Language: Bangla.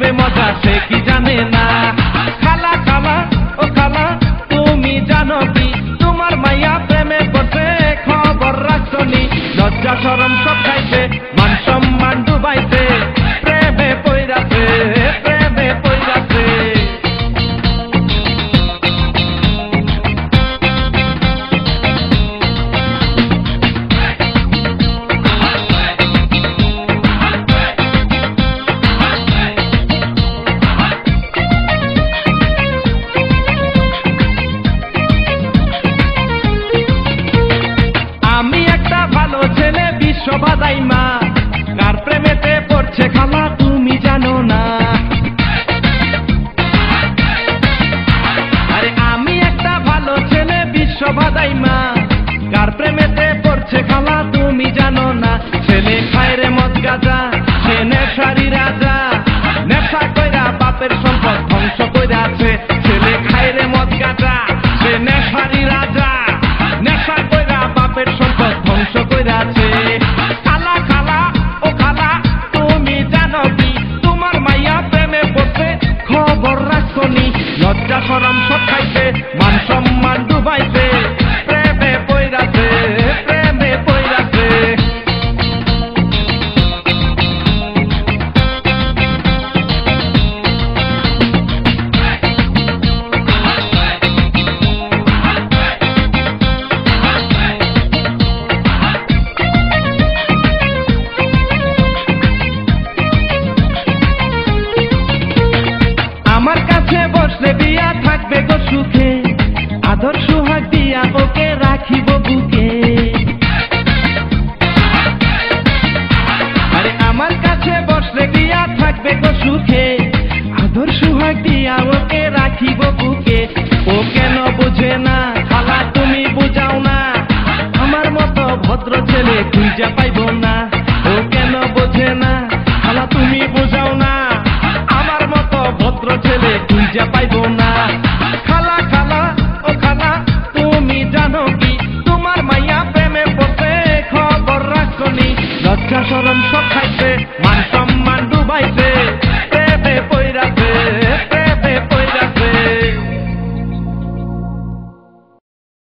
যে মজা সে কি জানে না। খালা খালা ও খালা তুমি জানো কি তোমার মাইয়া প্রেমে পড়ছে খবর রাখছনি। লজ্জা শরম সব খাইছে মান সম্মান ডুবাইছে প্রেমে পইরাছে প্রেমে পইরাছে। বাদাই মা কার প্রেমেতে পড়ছে খালা তুমি জানো না। আরে আমি একটা ভালো ছেলে বিশ্ব বাদাই মা কার প্রেমেতে পড়ছে খালা তুমি জানো না। ছেলে খায় রে মদ গাঁজা সে নেশারি রাজা নেশা কইরা বাপের সম্পদ ধ্বংস কইরা আছে। ছেলে খায় রে মদ গাঁজা সে নেশারি রাজা নেশা কইরা বাপের সম্পদ ধ্বংস কইরা আছে। লজ্জা শরম সব খাইছে মান সম্মান ডুবাইছে প্রেমে পইরাছে প্রেমে পইরাছে। আমার কাছে বসলে বিয়া থাকবে গো সুখে আদর সোহাগ দিয়া ওকে রাখিব বুকে। আরে আমার কাছে বসলে বিয়া থাকবে গো সুখে আদর সোহাগ দিয়া ওকে রাখিব বুকে। ও কেন বুঝে না খালা তুমি বুঝাও না আমার মতো ভদ্র ছেলে খুঁজা পাইব না। ও কেন বোঝে না খালা তুমি বুঝাও না আমার মতো ভদ্র ছেলে খুঁজা পাইব না। খালা খালা ও খালা তুমি জানো কি তোমার মাইয়া প্রেমে পড়ছে খবর রাখছনি। লজ্জা শরম